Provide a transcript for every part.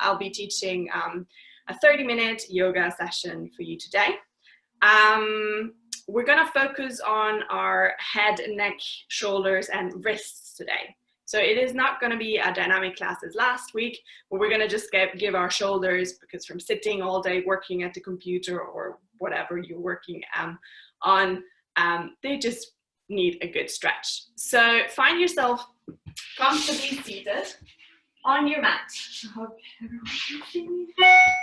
I'll be teaching a 30-minute yoga session for you today. We're gonna focus on our head, neck, shoulders, and wrists today. So it is not gonna be a dynamic class as last week, but we're gonna just give our shoulders, because from sitting all day working at the computer or whatever you're working on, they just need a good stretch. So find yourself comfortably seated on your mat. I hope everyone can see me. There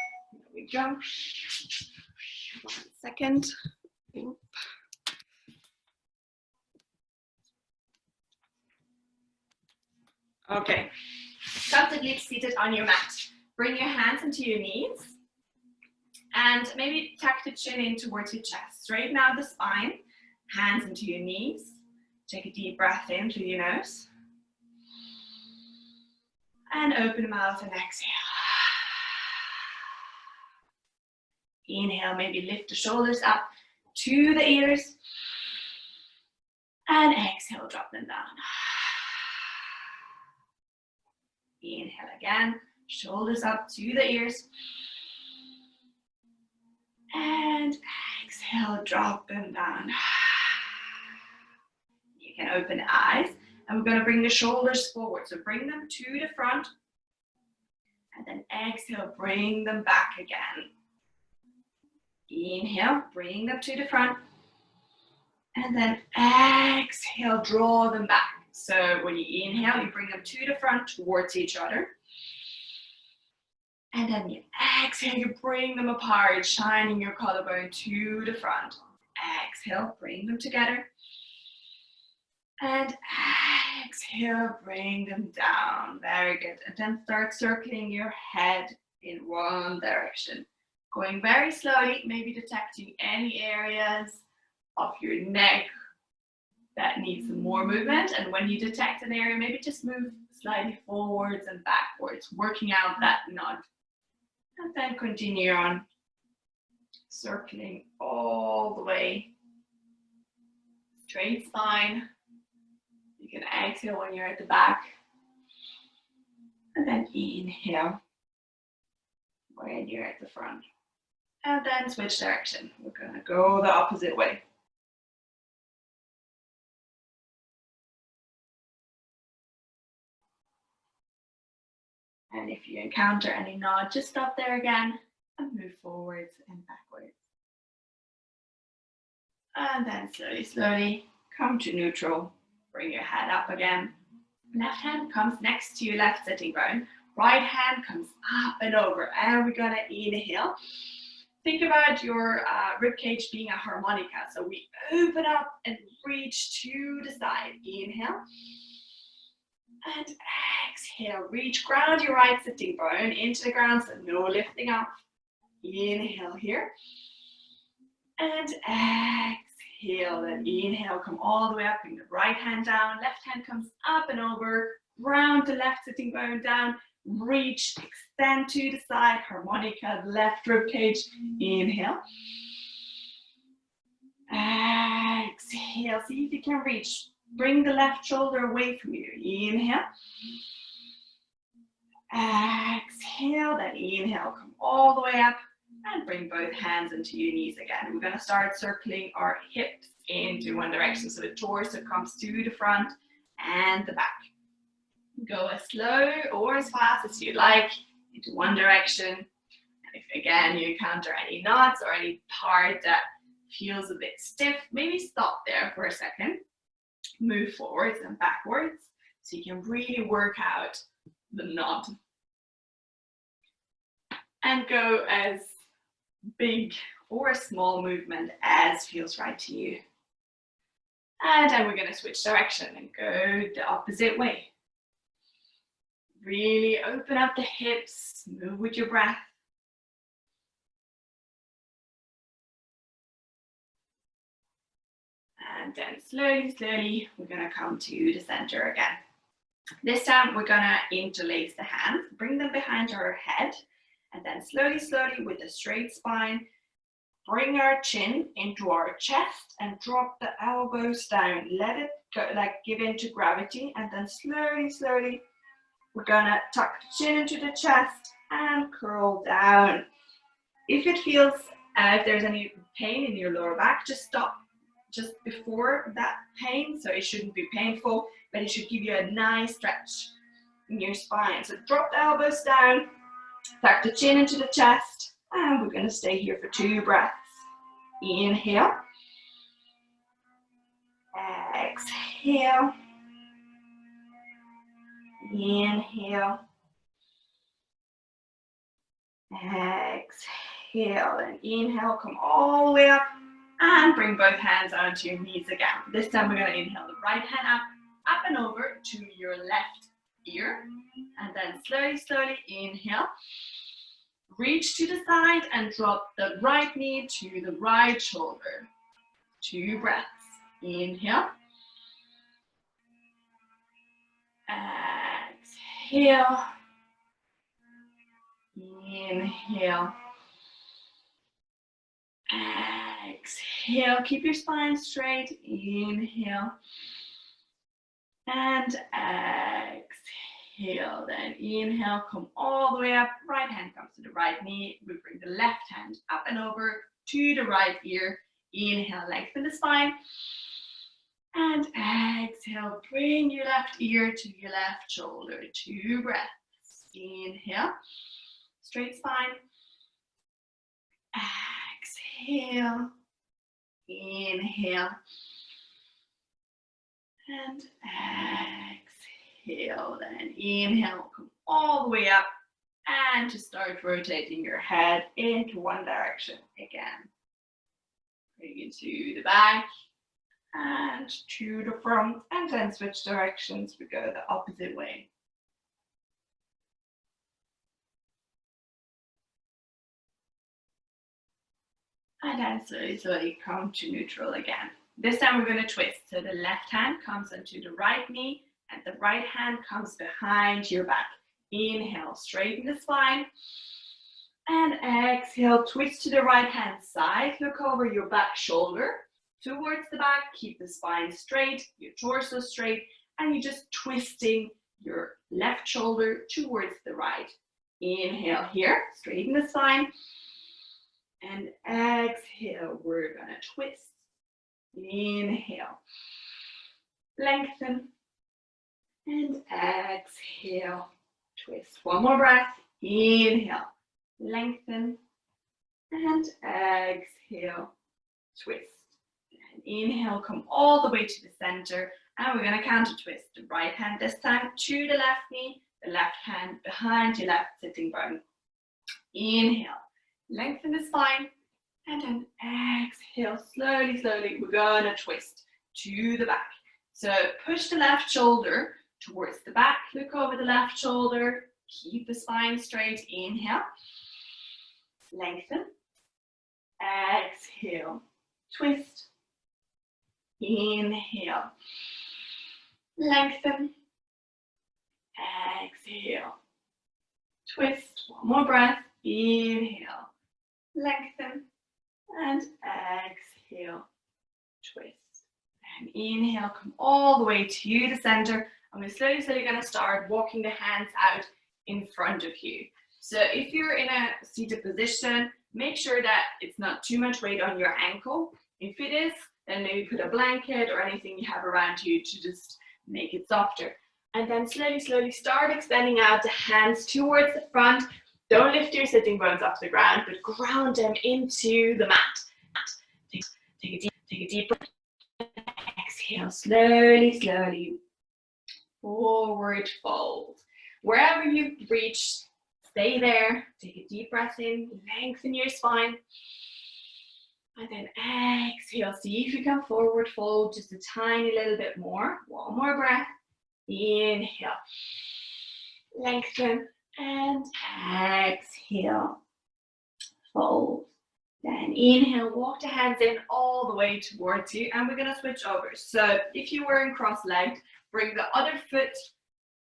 we go. 1 second. Okay, comfortably seated on your mat. Bring your hands into your knees and maybe tuck the chin in towards your chest. Straighten out the spine, hands into your knees. Take a deep breath in through your nose. And open the mouth and exhale. Inhale, maybe lift the shoulders up to the ears. And exhale, drop them down. Inhale again, shoulders up to the ears. And exhale, drop them down. You can open the eyes, and we're going to bring the shoulders forward. So bring them to the front, and then exhale, bring them back again. Inhale, bring them to the front, and then exhale, draw them back. So when you inhale, you bring them to the front towards each other. And then you exhale, you bring them apart, shining your collarbone to the front. Exhale, bring them together. And exhale, bring them down. Very good. And then start circling your head in one direction. Going very slowly, maybe detecting any areas of your neck that needs some more movement. And when you detect an area, maybe just move slightly forwards and backwards, working out that nod. And then continue on, circling all the way. Straight spine. You can exhale when you're at the back. And then inhale when you're at the front. And then switch direction. We're going to go the opposite way. And if you encounter any nod, just stop there again and move forwards and backwards. And then slowly, slowly come to neutral. Bring your head up again. Left hand comes next to your left sitting bone. Right hand comes up and over. And we're going to inhale. Think about your rib cage being a harmonica. So we open up and reach to the side. Inhale. And exhale, reach, ground your right sitting bone into the ground, so no lifting up. Inhale here. And exhale, then inhale, come all the way up, bring the right hand down, left hand comes up and over, round the left sitting bone down, reach, extend to the side, harmonica, left rib cage. Inhale. Exhale, see if you can reach. Bring the left shoulder away from you. Inhale. Exhale, then inhale, come all the way up and bring both hands into your knees again. We're going to start circling our hips into one direction. So the torso comes to the front and the back. Go as slow or as fast as you like into one direction. And if again you encounter any knots or any part that feels a bit stiff, maybe stop there for a second. Move forwards and backwards so you can really work out the knot. And go as big or a small movement as feels right to you. And then we're going to switch direction and go the opposite way. Really open up the hips, move with your breath. And then slowly, slowly, we're going to come to the center again. This time, we're going to interlace the hands, bring them behind our head, and then slowly, slowly, with a straight spine, bring our chin into our chest and drop the elbows down. Let it go, like give into gravity, and then slowly, slowly, we're going to tuck the chin into the chest and curl down. If it feels, if there's any pain in your lower back, just stop just before that pain. So it shouldn't be painful, but it should give you a nice stretch in your spine. So drop the elbows down, tuck the chin into the chest, and we're going to stay here for 2 breaths. Inhale. Exhale. Inhale. Exhale. And inhale, come all the way up and bring both hands onto your knees again. This time we're going to inhale the right hand up and over to your left ear. And then slowly, slowly inhale. Reach to the side and drop the right knee to the right shoulder. 2 breaths. Inhale. Exhale. Inhale. Exhale. Keep your spine straight. Inhale. And exhale. Then inhale. Come all the way up. Right hand comes to the right knee. We bring the left hand up and over to the right ear. Inhale. Lengthen the spine. And exhale. Bring your left ear to your left shoulder. 2 breaths. Inhale. Straight spine. Exhale. Inhale. And exhale. Then inhale. Come all the way up. And just start rotating your head into one direction again. Bring it to the back. And to the front. And then switch directions. We go the opposite way. And then slowly, slowly come to neutral again. This time we're going to twist. So the left hand comes onto the right knee and the right hand comes behind your back. Inhale, straighten the spine. And exhale, twist to the right hand side. Look over your back shoulder towards the back. Keep the spine straight, your torso straight, and you're just twisting your left shoulder towards the right. Inhale here, straighten the spine. And exhale, we're gonna twist. Inhale, lengthen, and exhale, twist. One more breath. Inhale, lengthen, and exhale, twist. And inhale, come all the way to the center, and we're gonna counter twist. The right hand this time to the left knee, the left hand behind your left sitting bone. Inhale. Lengthen the spine, and then exhale, slowly, slowly, we're gonna twist to the back. So push the left shoulder towards the back, look over the left shoulder, keep the spine straight, inhale, lengthen, exhale, twist, inhale, lengthen, exhale, twist, one more breath, inhale, lengthen, and exhale, twist. And inhale, come all the way to the center. And we're slowly, slowly going to start walking the hands out in front of you. So if you're in a seated position, make sure that it's not too much weight on your ankle. If it is, then maybe put a blanket or anything you have around you to just make it softer. And then slowly, slowly start extending out the hands towards the front. Don't lift your sitting bones off the ground, but ground them into the mat. Take a deep breath. Exhale, slowly, slowly. Forward fold. Wherever you've reached, stay there. Take a deep breath in, lengthen your spine. And then exhale. See if you can forward fold just a tiny little bit more. One more breath. Inhale. Lengthen. And exhale, fold. Then inhale, walk the hands in all the way towards you, and we're going to switch over. So if you were in cross-legged, bring the other foot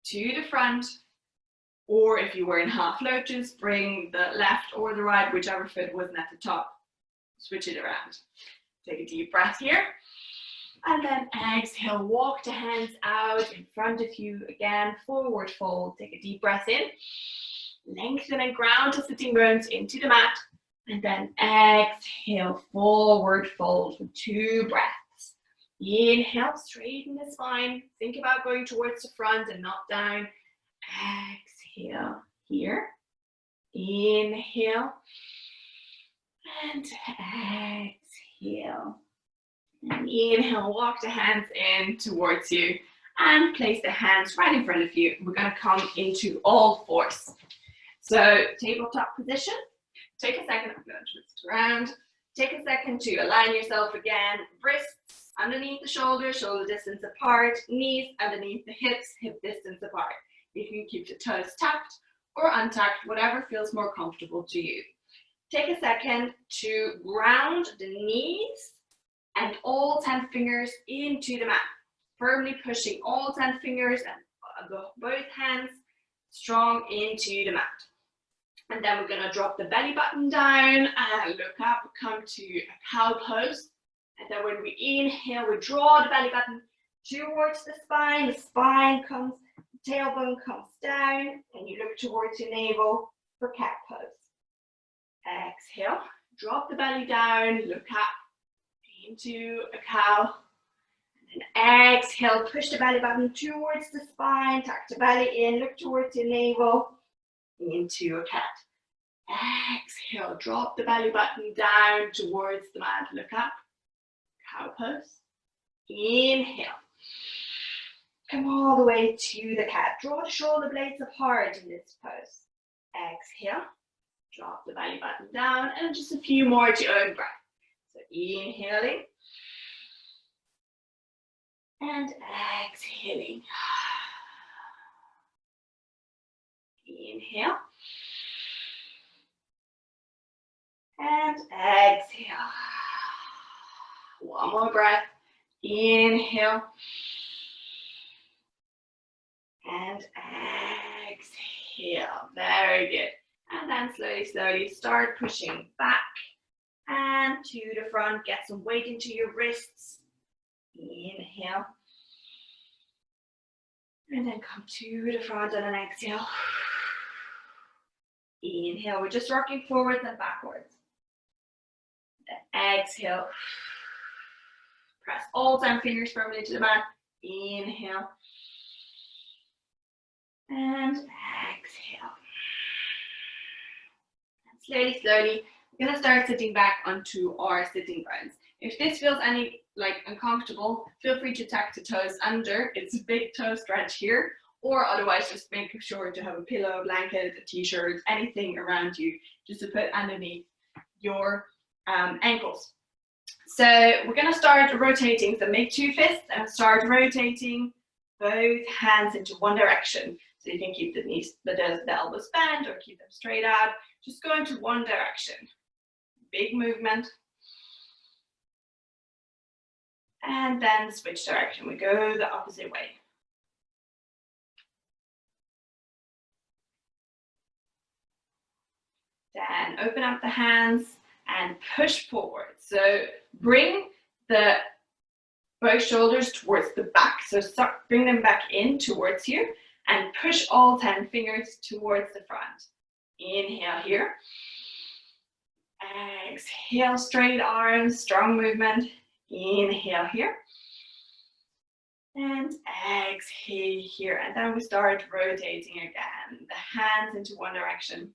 to the front, or if you were in half lotus, bring the left or the right, whichever foot wasn't at the top. Switch it around. Take a deep breath here. And then exhale, walk the hands out in front of you again, forward fold. Take a deep breath in, Lengthen and ground the sitting bones into the mat. And then exhale, forward fold for 2 breaths. Inhale, straighten the spine. Think about going towards the front and not down. Exhale here. Inhale. And exhale. And inhale, walk the hands in towards you. And place the hands right in front of you. We're going to come into all fours. So tabletop position. Take a second, I'm going to twist around. Take a second to align yourself again. Wrists underneath the shoulders, shoulder distance apart. Knees underneath the hips, hip distance apart. You can keep the toes tucked or untucked, whatever feels more comfortable to you. Take a second to ground the knees and all 10 fingers into the mat. Firmly pushing all 10 fingers and both hands strong into the mat. And then we're going to drop the belly button down and look up, come to a cow pose. And then when we inhale, we draw the belly button towards the spine comes, the tailbone comes down, and you look towards your navel for cat pose. Exhale, drop the belly down, look up into a cow. And then exhale, push the belly button towards the spine, tuck the belly in, look towards your navel, into a cat. Exhale, drop the belly button down towards the mat, look up, cow pose. Inhale, come all the way to the cat. Draw the shoulder blades apart in this pose. Exhale, drop the belly button down, and just a few more to your own breath. So inhaling and exhaling. Inhale and exhale. One more breath. Inhale and exhale. Very good. And then slowly, slowly start pushing back and to the front. Get some weight into your wrists. Inhale. And then come to the front and an exhale. Inhale. We're just rocking forwards and backwards. Then exhale. Press all 10 fingers firmly to the mat. Inhale. And exhale. And slowly, slowly, we're going to start sitting back onto our sitting bones. If this feels any uncomfortable, feel free to tuck the toes under. It's a big toe stretch here. Or otherwise, just make sure to have a pillow, a blanket, a t-shirt, anything around you, just to put underneath your ankles. So we're going to start rotating. So make 2 fists and start rotating both hands into one direction. So you can keep the knees, the elbows bent or keep them straight out. Just go into one direction. Big movement. And then switch direction. We go the opposite way. Then open up the hands and push forward. So bring both shoulders towards the back. So bring them back in towards you and push all 10 fingers towards the front. Inhale here. Exhale, straight arms, strong movement. Inhale here. And exhale here. And then we start rotating again. The hands into one direction.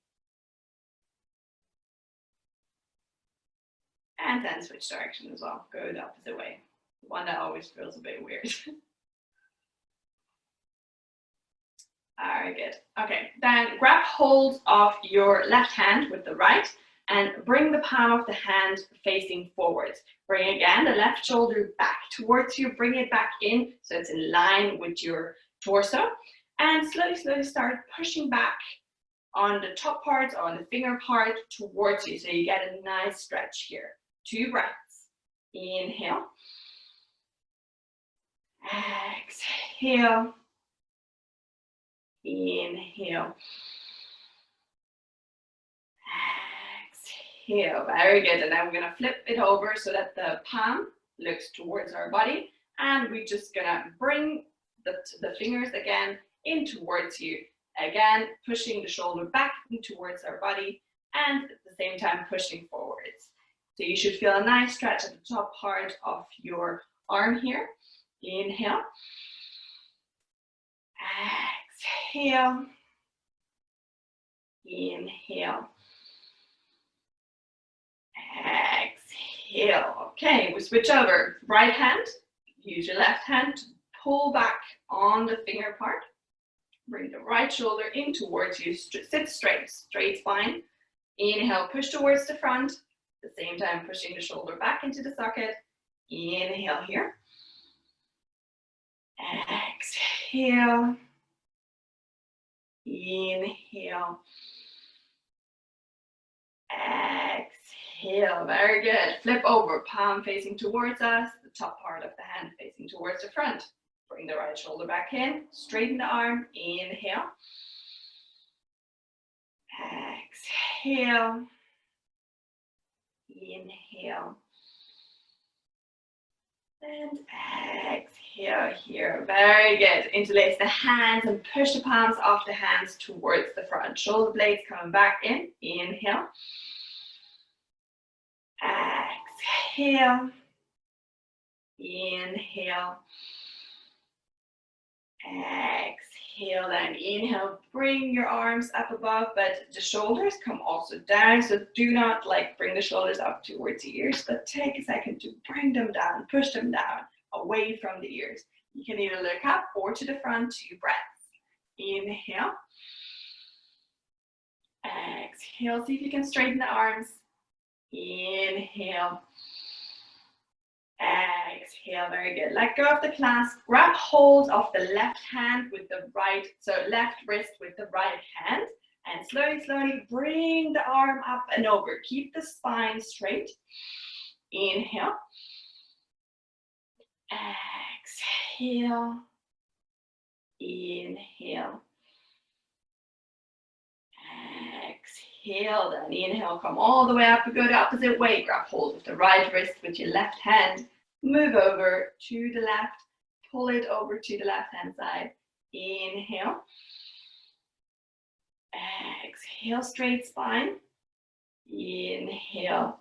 And then switch direction as well. Go the opposite way. The one that always feels a bit weird. Very good. Okay, then grab hold of your left hand with the right and bring the palm of the hand facing forwards. Bring again the left shoulder back towards you. Bring it back in so it's in line with your torso. And slowly, slowly start pushing back on the top part, on the finger part towards you. So you get a nice stretch here. 2 breaths. Inhale. Exhale. Inhale. Exhale. Very good. And then we're going to flip it over so that the palm looks towards our body. And we're just going to bring the fingers again in towards you Again, pushing the shoulder back towards our body and at the same time pushing forwards. So you should feel a nice stretch at the top part of your arm here. Inhale. Exhale. Inhale. Exhale. Okay, we switch over. Right hand, use your left hand to pull back on the finger part. Bring the right shoulder in towards you. Sit straight, straight spine. Inhale, push towards the front. At the same time, pushing the shoulder back into the socket. Inhale here. Exhale. Inhale. Exhale. Very good. Flip over, palm facing towards us, the top part of the hand facing towards the front. Bring the right shoulder back in, straighten the arm. Inhale. Exhale. Inhale. And exhale here. Very good. Interlace the hands and push the palms off the hands towards the front. Shoulder blades coming back in. Inhale. Exhale. Inhale. Exhale and inhale. Bring your arms up above, but the shoulders come also down. So do not bring the shoulders up towards the ears, but take a second to bring them down, push them down away from the ears. You can either look up or to the front, 2 breaths. Inhale. Exhale. See if you can straighten the arms. Inhale. Exhale, very good. Let go of the clasp. Grab hold of the left hand with the right, so left wrist with the right hand. And slowly, slowly bring the arm up and over. Keep the spine straight. Inhale. Exhale. Inhale. Exhale, then inhale, come all the way up, go the opposite way. Grab hold of the right wrist with your left hand. Move over to the left. Pull it over to the left hand side. Inhale. Exhale, straight spine. Inhale.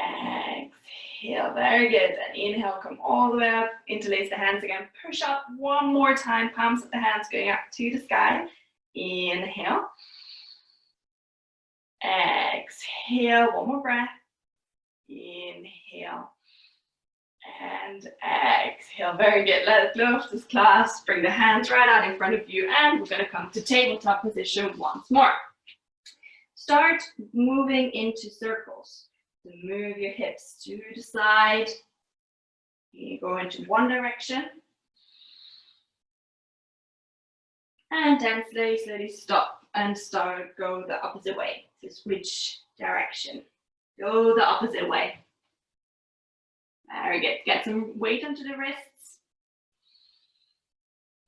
Exhale, very good. And inhale, come all the way up. Interlace the hands again. Push up one more time. Palms of the hands going up to the sky. Inhale. Exhale, one more breath. Inhale. And exhale, very good. Let it go of this clasp. Bring the hands right out in front of you, and we're going to come to tabletop position once more. Start moving into circles. So move your hips to the side. You go into one direction. And then slowly, slowly stop and go the opposite way. So switch direction. Go the opposite way. Very good. Get some weight onto the wrists.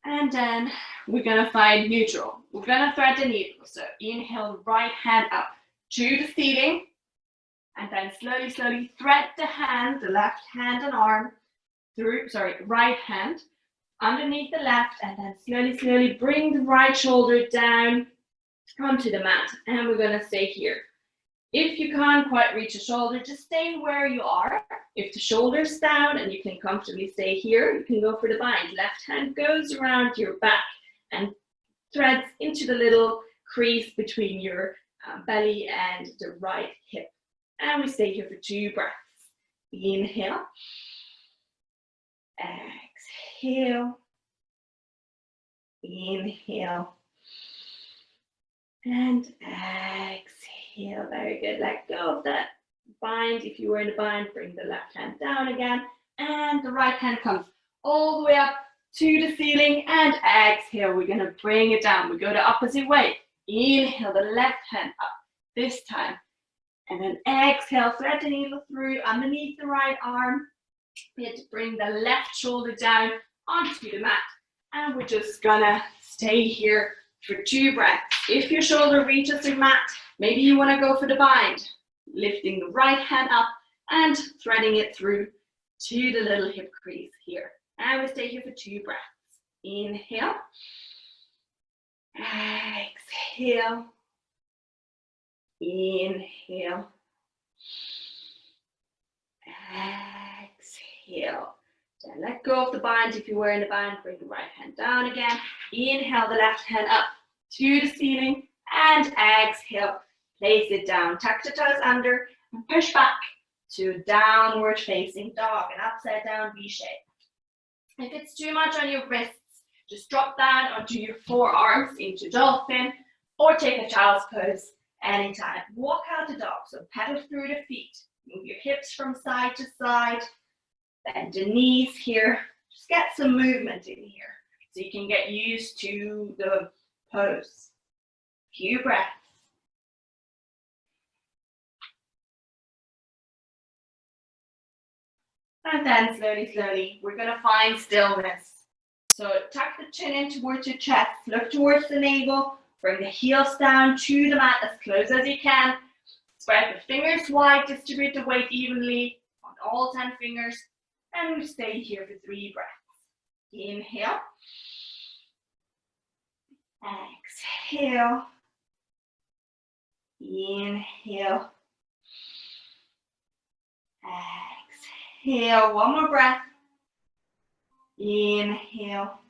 And then we're going to find neutral. We're going to thread the needle. So inhale, right hand up to the ceiling. And then slowly, slowly thread the hand, the left hand and arm through, right hand underneath the left, and then slowly, slowly bring the right shoulder down onto the mat. And we're going to stay here. If you can't quite reach the shoulder, just stay where you are. If the shoulder's down and you can comfortably stay here, you can go for the bind. Left hand goes around your back and threads into the little crease between your belly and the right hip. And we stay here for 2 breaths. Inhale. Exhale. Inhale. And exhale. Very good. Let go of that bind. If you were in a bind, bring the left hand down again. And the right hand comes all the way up to the ceiling. And exhale. We're going to bring it down. We go the opposite way. Inhale the left hand up this time. And then exhale, thread the needle through underneath the right arm. We have to bring the left shoulder down onto the mat. And we're just gonna stay here for 2 breaths. If your shoulder reaches the mat, maybe you wanna go for the bind. Lifting the right hand up and threading it through to the little hip crease here. And we stay here for 2 breaths. Inhale. Exhale. Inhale. Exhale. Then let go of the bind. If you're wearing the bind, bring the right hand down again. Inhale the left hand up to the ceiling. And exhale. Place it down. Tuck the toes under and push back to downward facing dog, an upside down V shape. If it's too much on your wrists, just drop that onto your forearms into dolphin or take a child's pose anytime. Walk out the dog, so pedal through the feet. Move your hips from side to side. Bend the knees here. Just get some movement in here so you can get used to the pose. Few breaths. And then slowly, slowly, we're going to find stillness. So tuck the chin in towards your chest, look towards the navel, bring the heels down to the mat as close as you can. Spread the fingers wide, distribute the weight evenly on all 10 fingers, and we stay here for 3 breaths. Inhale. Exhale. Inhale. Exhale. One more breath. Inhale.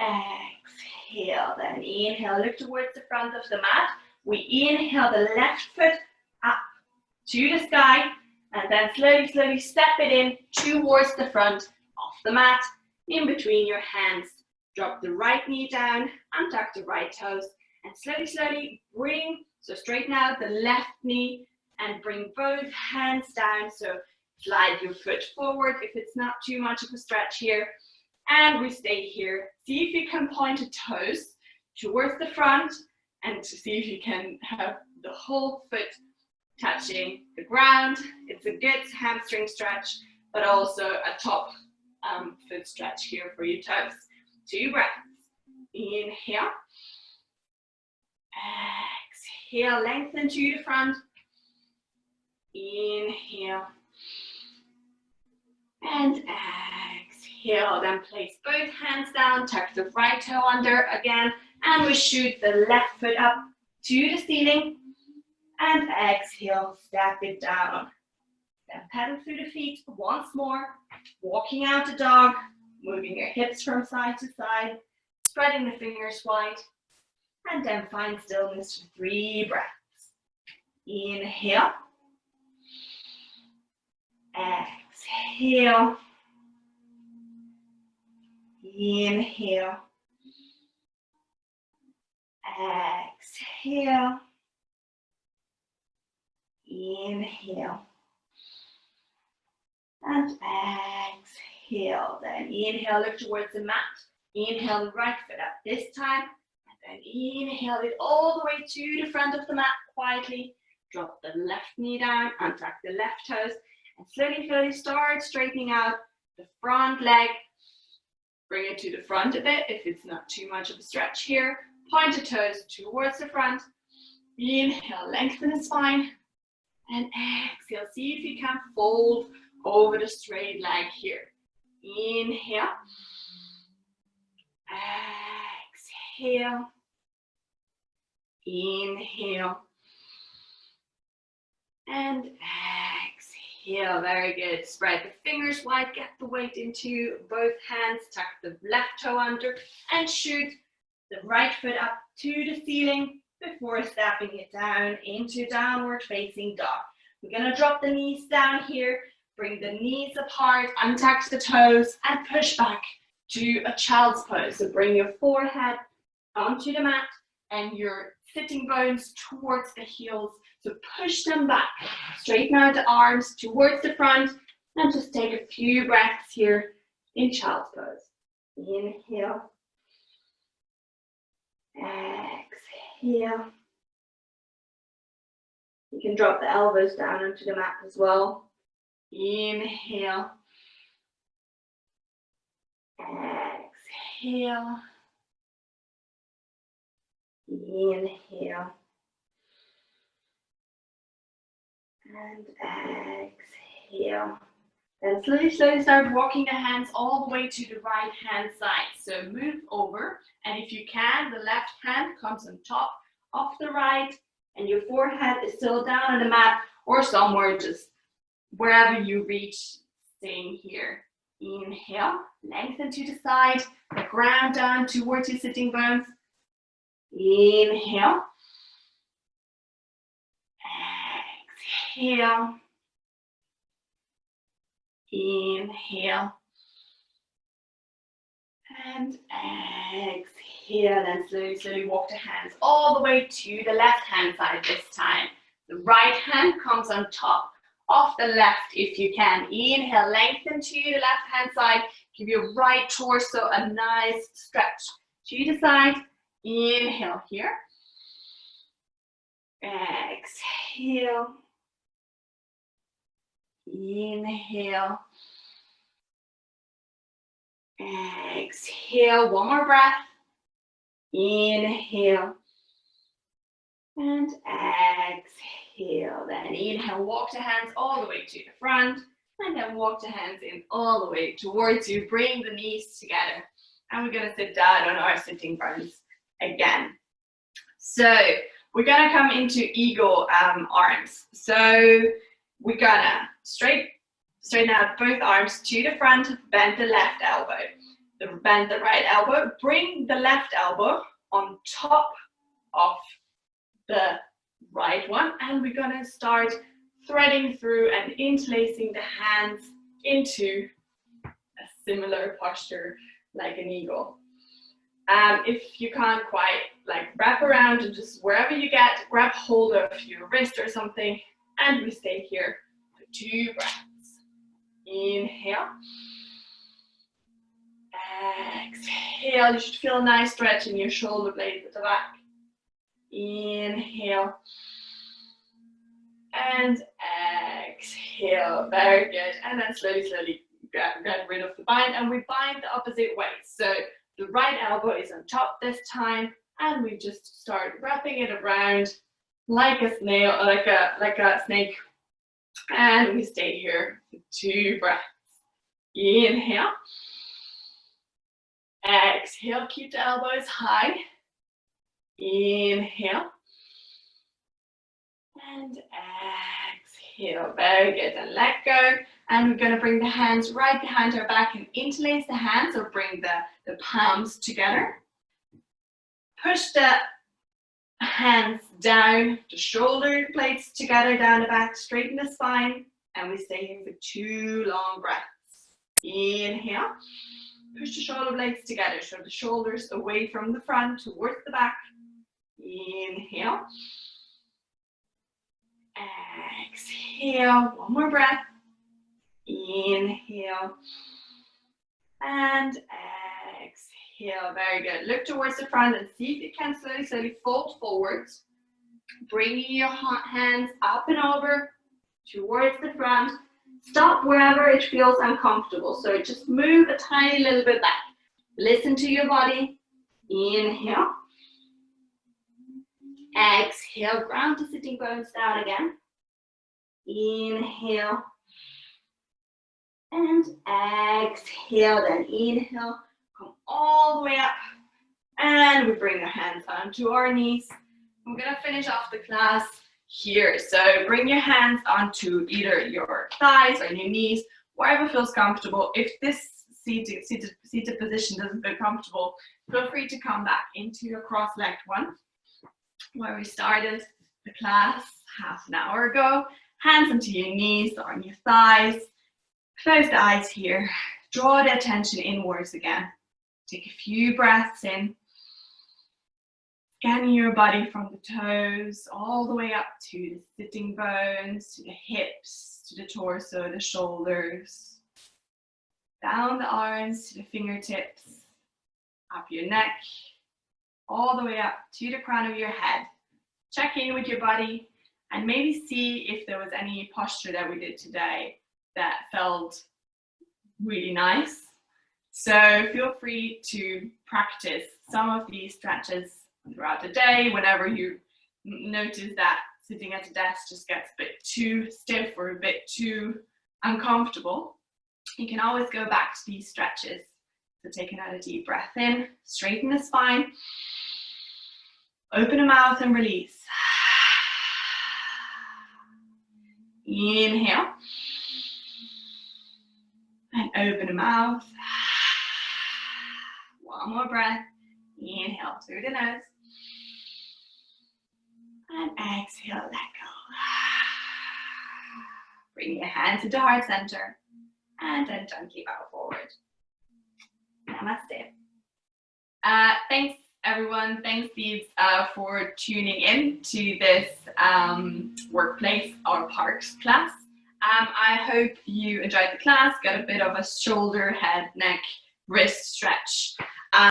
Exhale. Then inhale, look towards the front of the mat. We inhale the left foot up to the sky, and then slowly, slowly step it in towards the front of the mat, in between your hands. Drop the right knee down, untuck the right toes, and slowly, slowly bring, so straighten out the left knee and bring both hands down. So slide your foot forward if it's not too much of a stretch here. And we stay here. See if you can point the toes towards the front and to see if you can have the whole foot touching the ground. It's a good hamstring stretch, but also a top foot stretch here for your toes. 2 breaths. Inhale. Exhale, lengthen to the front. Inhale. And exhale. Then place both hands down, tuck the right toe under again, and we shoot the left foot up to the ceiling. And exhale, step it down. Then pedal through the feet once more, walking out the dog, moving your hips from side to side, spreading the fingers wide, and then find stillness for 3 breaths. Inhale. Exhale. Inhale. Exhale. Inhale. And exhale. Then inhale, look towards the mat. Inhale the right foot up this time. And then inhale it all the way to the front of the mat quietly. Drop the left knee down, untuck the left toes, and slowly, slowly start straightening out the front leg. Bring it to the front a bit if it's not too much of a stretch here. Point the toes towards the front. Inhale, lengthen the spine. And exhale, see if you can fold over the straight leg here. Inhale. Exhale. Inhale. And exhale. Very good. Spread the fingers wide, get the weight into both hands, tuck the left toe under, and shoot the right foot up to the ceiling before stepping it down into downward facing dog. We're going to drop the knees down here, bring the knees apart, untuck the toes, and push back to a child's pose. So bring your forehead onto the mat and your sitting bones towards the heels. So push them back, straighten out the arms towards the front, and just take a few breaths here in child's pose. Inhale. Exhale. You can drop the elbows down onto the mat as well. Inhale. Exhale. Inhale. And exhale. Then slowly, slowly start walking the hands all the way to the right hand side. So move over, and if you can, the left hand comes on top of the right, and your forehead is still down on the mat or somewhere, just wherever you reach, staying here. Inhale, lengthen to the side, the ground down towards your sitting bones. Inhale. Exhale. Inhale. And exhale. And slowly, slowly walk the hands all the way to the left hand side this time. The right hand comes on top of the left if you can. Inhale, lengthen to the left hand side. Give your right torso a nice stretch to the side. Inhale here. Exhale. Inhale. Exhale. One more breath. Inhale. And exhale. Then inhale, walk the hands all the way to the front. And then walk the hands in all the way towards you. Bring the knees together. And we're going to sit down on our sitting bones again. So we're going to come into eagle arms. So we're going to straighten out both arms to the front, bend the left elbow. Bend the right elbow. Bring the left elbow on top of the right one. And we're going to start threading through and interlacing the hands into a similar posture like an eagle. If you can't quite wrap around, and just wherever you get, grab hold of your wrist or something, and we stay here for 2 breaths. Inhale. Exhale. You should feel a nice stretch in your shoulder blades at the back. Inhale. And exhale. Very good. And then slowly, slowly get rid of the bind, and we bind the opposite way. So the right elbow is on top this time, and we just start wrapping it around like a snail, like a snake. And we stay here for 2 breaths. Inhale. Exhale. Keep the elbows high. Inhale. And exhale. Very good. And let go. And we're going to bring the hands right behind our back and interlace the hands, or bring the palms together. Push the hands down, the shoulder blades together down the back, straighten the spine, and we stay here for 2 long breaths. Inhale. Push the shoulder blades together, so the shoulders away from the front towards the back. Inhale. Exhale. One more breath. Inhale. And exhale. Very good. Look towards the front and see if you can slowly, slowly fold forwards. Bringing your hands up and over towards the front. Stop wherever it feels uncomfortable. So just move a tiny little bit back. Listen to your body. Inhale. Exhale. Ground the sitting bones down again. Inhale. And exhale. Then inhale. Come all the way up. And we bring our hands onto our knees. We're going to finish off the class here. So bring your hands onto either your thighs or your knees, wherever feels comfortable. If this seated position doesn't feel comfortable, feel free to come back into your cross-legged one, where we started the class half an hour ago. Hands onto your knees or on your thighs. Close the eyes here. Draw the attention inwards again. Take a few breaths in. Scanning your body from the toes all the way up to the sitting bones, to the hips, to the torso, the shoulders. Down the arms to the fingertips, up your neck, all the way up to the crown of your head. Check in with your body and maybe see if there was any posture that we did today that felt really nice. So feel free to practice some of these stretches throughout the day. Whenever you notice that sitting at the desk just gets a bit too stiff or a bit too uncomfortable, You can always go back to these stretches. So take another deep breath in, straighten the spine, open the mouth and release. Inhale. And open the mouth. One more breath. Inhale through the nose. And exhale, let go. Bring your hand to the heart center. And then gently bow forward. Namaste. Thanks everyone. Thanks Thebes for tuning in to this workplace or parks class. I hope you enjoyed the class, got a bit of a shoulder, head, neck, wrist stretch.